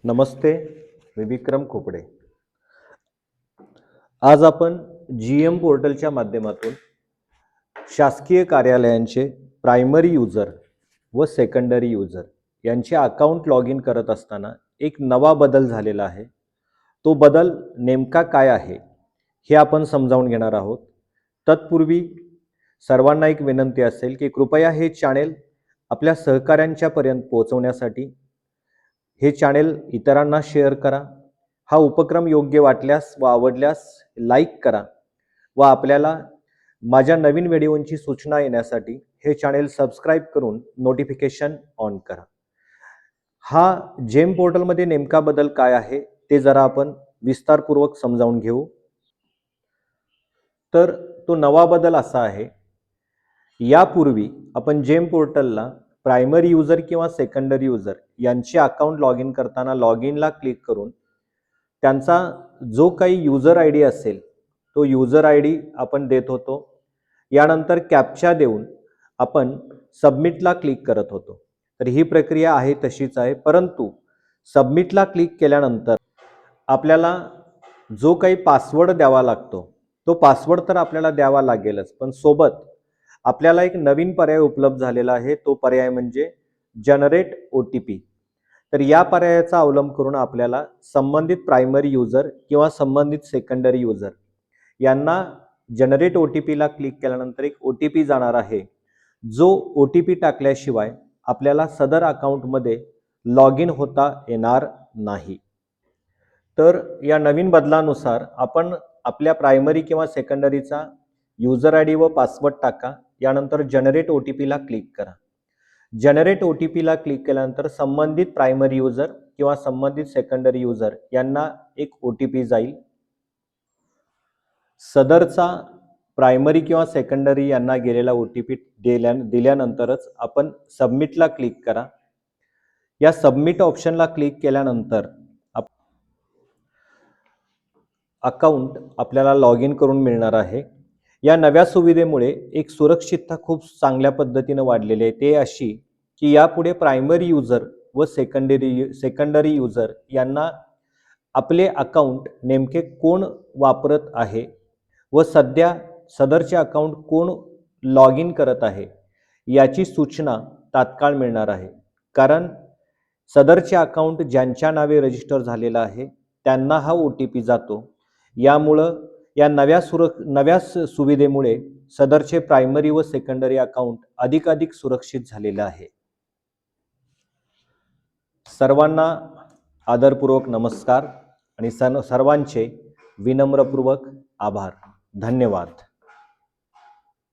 नमस्ते, मी विक्रम खोपडे। आज आपण GM पोर्टलच्या माध्यमातून शासकीय कार्यालयांचे प्रायमरी यूजर व सेकंडरी यूजर यांचे अकाउंट लॉग इन करत असताना एक नवा बदल झालेला आहे। तो बदल नेमका काय आहे हे आपण समजावून घेणार आहोत। तत्पूर्वी सर्वांना एक विनंती असेल की कृपया हे चॅनेल आपल्या सहकाऱ्यांच्या पर्यंत पोहोचवण्यासाठी हे चॅनेल इतरांना शेअर करा। हा उपक्रम योग्य वाटल्यास व आवडल्यास लाईक करा व आपल्याला माझ्या नवीन व्हिडिओंची सूचना येण्यासाठी हे चॅनेल सबस्क्राइब करून नोटिफिकेशन ऑन करा। हा जेम पोर्टलमध्ये नेमका बदल काय आहे ते जरा आपण विस्तारपूर्वक समजावून घेऊ। तर तो नवा बदल असा आहे, यापूर्वी आपण जेम पोर्टलला प्रायमरी यूजर किंवा सेकंडरी यूजर यांचे अकाउंट लॉग इन करताना लॉग इनला क्लिक करून त्यांचा जो काही यूजर आय डी असेल तो यूजर आय डी आपण देत होतो। यानंतर कॅप्चा देऊन आपण सबमिटला क्लिक करत होतो। तर ही प्रक्रिया आहे तशीच आहे, परंतु सबमिटला क्लिक केल्यानंतर आपल्याला जो काही पासवर्ड द्यावा लागतो तो पासवर्ड तर आपल्याला द्यावा लागेलच, पण सोबत आपल्याला एक नवीन पर्याय उपलब्ध झालेला आहे। तो पर्याय म्हणजे जनरेट OTP। तर या पर्यायाचा अवलंब करून आपल्याला संबंधित प्रायमरी यूजर किंवा संबंधित सेकंडरी यूजर यांना जनरेट OTP ला क्लिक केल्यानंतर एक OTP जाणार आहे, जो OTP टाकल्याशिवाय आपल्याला सदर अकाउंटमध्ये लॉग इन होता येणार नाही। तर या नवीन बदलानुसार आपण आपल्या प्रायमरी किंवा सेकंडरीचा यूजर आय डी व पासवर्ड टाका। यानंतर जनरेट OTP ला क्लिक करा। जनरेट OTP ला क्लिक केल्यानंतर संबंधित प्रायमरी यूजर किंवा संबंधित सेकंडरी यूजर यांना एक OTP जाईल। सदरचा प्रायमरी किंवा सेकंडरी यांना गेलेला OTP दिल्यानंतरच आपण सबमिटला क्लिक करा। या सबमिट ऑप्शनला क्लिक केल्यानंतर अकाउंट आपल्याला लॉग इन करून मिळणार आहे। या नव्या सुविधेमुळे एक सुरक्षितता खूप चांगल्या पद्धतीने वाढलेली आहे। ते अशी की यापुढे प्रायमरी यूजर व सेकंडरी यूजर यांना आपले अकाउंट नेमके कोण वापरत आहे व सध्या सदरचे अकाउंट कोण लॉग इन करत आहे याची सूचना तात्काळ मिळणार आहे। कारण सदरचे अकाउंट ज्यांच्या नावे रजिस्टर झालेला आहे त्यांना हा OTP जातो। यामुळे या नव्या सुविधेमुळे सदरचे प्रायमरी व सेकंडरी अकाउंट अधिकाधिक सुरक्षित झालेले आहे। सर्वांना आदरपूर्वक नमस्कार आणि सर्वांचे विनम्रपूर्वक आभार। धन्यवाद।